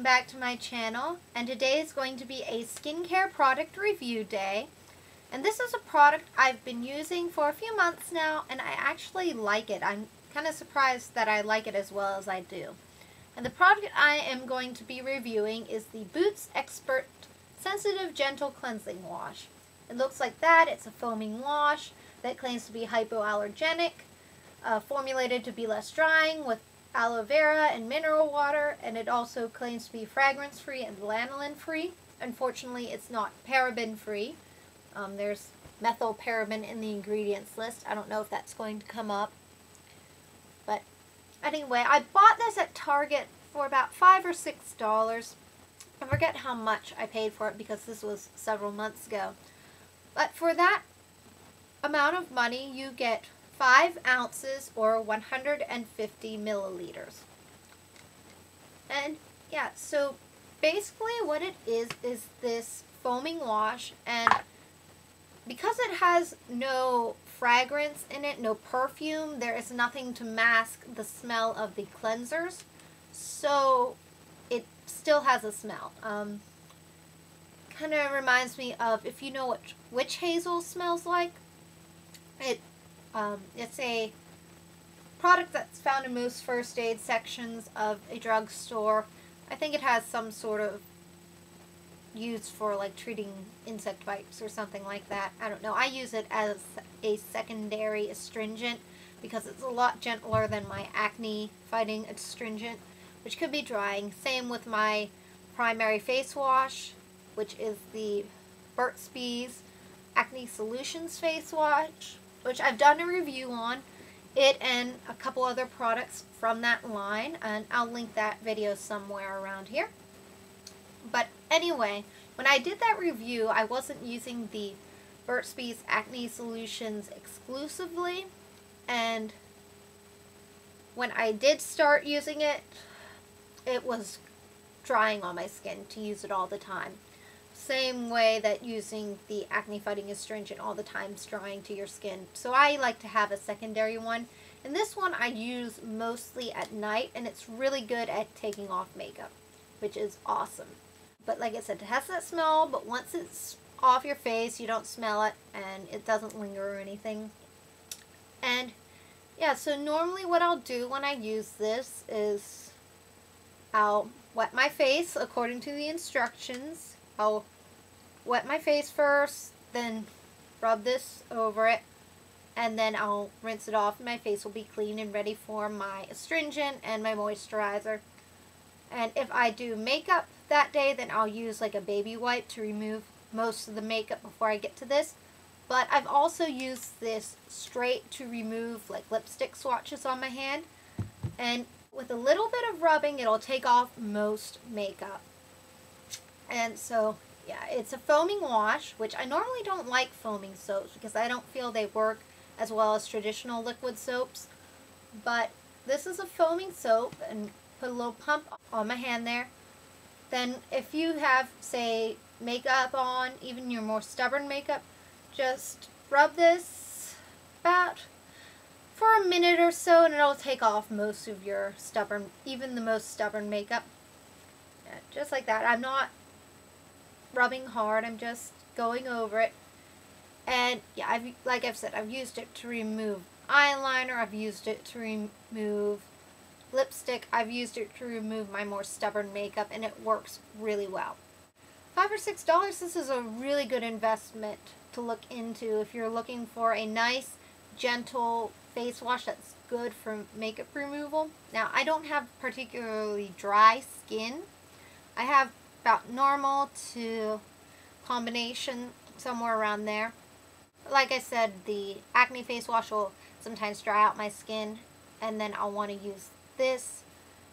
welcome back to my channel, and today is going to be a skincare product review day. And this is a product I've been using for a few months now, and I actually like it. I'm kind of surprised that I like it as well as I do. And the product I am going to be reviewing is the Boots Expert Sensitive Gentle Cleansing Wash. It looks like that. It's a foaming wash that claims to be hypoallergenic, formulated to be less drying with aloe vera and mineral water, and it also claims to be fragrance-free and lanolin-free. Unfortunately, it's not paraben-free. There's methylparaben in the ingredients list. I don't know if that's going to come up. But anyway, I bought this at Target for about $5 or $6. I forget how much I paid for it because this was several months ago. But for that amount of money, you get 5 ounces or 150 milliliters. And yeah, so basically what it is this foaming wash, and because it has no fragrance in it, no perfume, there is nothing to mask the smell of the cleansers, so it still has a smell. Kind of reminds me of, if you know what witch hazel smells like, it's a product that's found in most first aid sections of a drugstore. I think it has some sort of use for like treating insect bites or something like that. I don't know. I use it as a secondary astringent because it's a lot gentler than my acne fighting astringent, which could be drying. Same with my primary face wash, which is the Burt's Bees Acne Solutions Face Wash, which I've done a review on it and a couple other products from that line, and I'll link that video somewhere around here. But anyway, when I did that review, I wasn't using the Burt's Bees Acne Solutions exclusively, and when I did start using it, it was drying on my skin to use it all the time. Same way that using the acne fighting astringent all the time is drying to your skin. So I like to have a secondary one. And this one I use mostly at night, and it's really good at taking off makeup, which is awesome. But like I said, it has that smell, but once it's off your face, you don't smell it, and it doesn't linger or anything. And yeah, so normally what I'll do when I use this is I'll wet my face according to the instructions. I'll wet my face first, then rub this over it, and then I'll rinse it off, and my face will be clean and ready for my astringent and my moisturizer. And if I do makeup that day, then I'll use like a baby wipe to remove most of the makeup before I get to this. But I've also used this straight to remove like lipstick swatches on my hand, and with a little bit of rubbing, it'll take off most makeup. And so, yeah, it's a foaming wash, which I normally don't like foaming soaps because I don't feel they work as well as traditional liquid soaps. But this is a foaming soap, and put a little pump on my hand there. Then if you have, say, makeup on, even your more stubborn makeup, just rub this about for a minute or so, and it'll take off most of your stubborn, even the most stubborn makeup. Yeah, just like that. I'm not rubbing hard, I'm just going over it. And yeah, like I've said, I've used it to remove eyeliner, I've used it to remove lipstick, I've used it to remove my more stubborn makeup, and it works really well. $5 or $6, this is a really good investment to look into if you're looking for a nice, gentle face wash that's good for makeup removal. Now, I don't have particularly dry skin. I have about normal to combination, somewhere around there. Like I said, the acne face wash will sometimes dry out my skin, and then I'll want to use this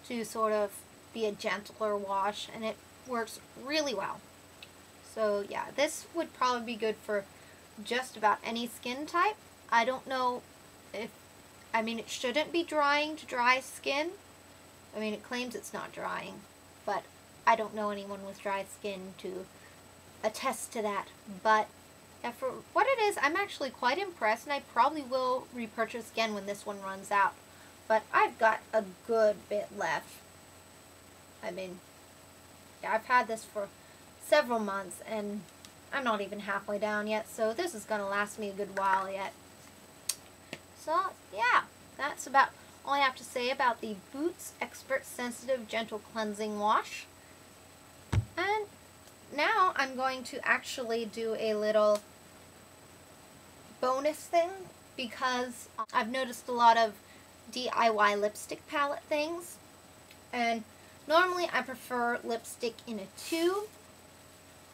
to sort of be a gentler wash, and it works really well. So yeah, this would probably be good for just about any skin type. I don't know if, I mean, it shouldn't be drying to dry skin. I mean, it claims it's not drying, but I don't know anyone with dry skin to attest to that. But yeah, for what it is, I'm actually quite impressed, and I probably will repurchase again when this one runs out. But I've got a good bit left. I mean, I've had this for several months and I'm not even halfway down yet, so this is going to last me a good while yet. So, yeah, that's about all I have to say about the Boots Expert Sensitive Gentle Cleansing Wash. And now I'm going to actually do a little bonus thing, because I've noticed a lot of DIY lipstick palette things, and normally I prefer lipstick in a tube,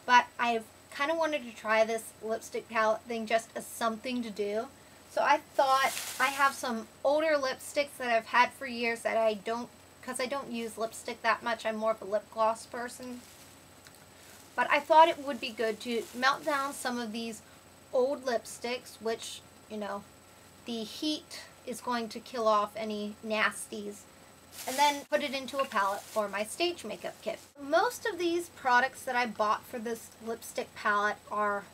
but I've kind of wanted to try this lipstick palette thing just as something to do. So I thought, I have some older lipsticks that I've had for years that I don't, because I don't use lipstick that much, I'm more of a lip gloss person. But I thought it would be good to melt down some of these old lipsticks, which, you know, the heat is going to kill off any nasties, and then put it into a palette for my stage makeup kit. Most of these products that I bought for this lipstick palette are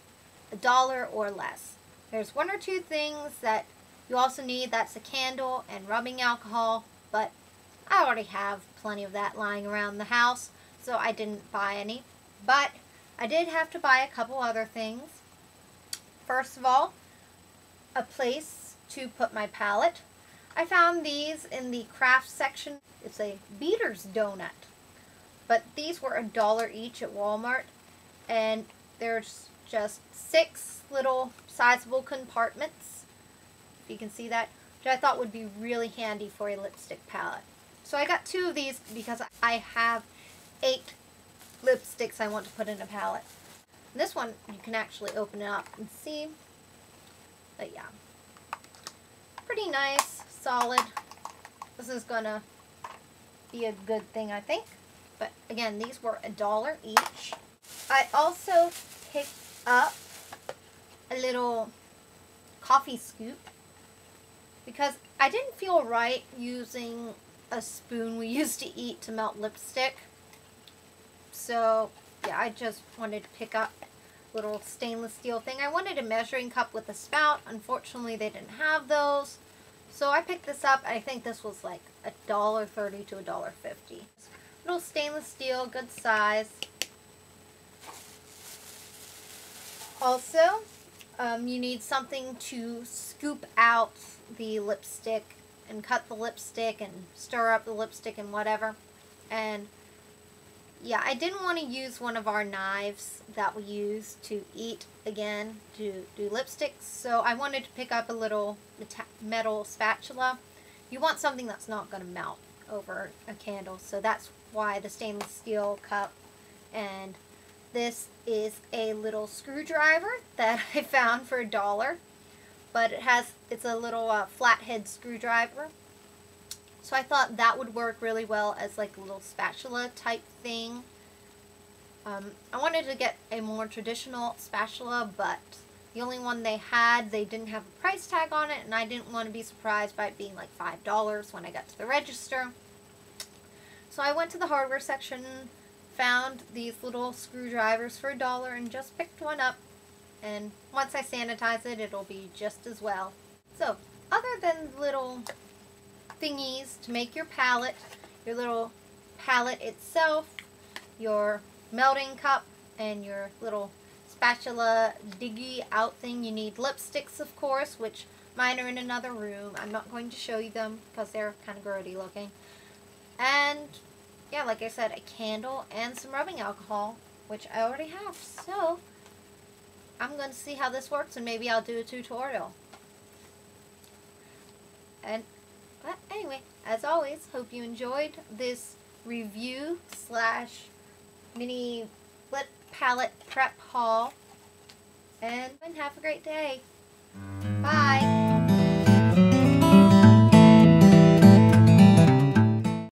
$1 or less. There's one or two things that you also need, that's a candle and rubbing alcohol, but I already have plenty of that lying around the house, so I didn't buy any. But I did have to buy a couple other things. First of all, a place to put my palette. I found these in the craft section. It's a beater's donut, but these were $1 each at Walmart, and there's just 6 little sizable compartments, if you can see that, which I thought would be really handy for a lipstick palette. So I got 2 of these because I have 8 lipsticks I want to put in a palette. This one you can actually open it up and see, but yeah, pretty nice, solid. This is gonna be a good thing, I think. But again, these were $1 each. I also picked up a little coffee scoop because I didn't feel right using a spoon we used to eat to melt lipstick. So yeah, I just wanted to pick up a little stainless steel thing. I wanted a measuring cup with a spout. Unfortunately, they didn't have those. So I picked this up. I think this was like $1.30 to $1.50. Little stainless steel, good size. Also, you need something to scoop out the lipstick and cut the lipstick and stir up the lipstick and whatever. And yeah, I didn't want to use one of our knives that we use to eat again to do lipsticks, so I wanted to pick up a little metal spatula. You want something that's not going to melt over a candle, so that's why the stainless steel cup. And this is a little screwdriver that I found for $1, but it's a little flathead screwdriver. So I thought that would work really well as like a little spatula type thing. I wanted to get a more traditional spatula, but the only one they had, they didn't have a price tag on it, and I didn't want to be surprised by it being like $5 when I got to the register. So I went to the hardware section, found these little screwdrivers for $1, and just picked one up. And once I sanitize it, it'll be just as well. So, other than little thingies to make your palette, your little palette itself, your melting cup, and your little spatula diggy out thing, you need lipsticks, of course, which mine are in another room. I'm not going to show you them because they're kind of grody looking. And yeah, like I said, a candle and some rubbing alcohol, which I already have. So I'm going to see how this works, and maybe I'll do a tutorial. But anyway, as always, hope you enjoyed this review / mini lip palette prep haul. And have a great day. Bye.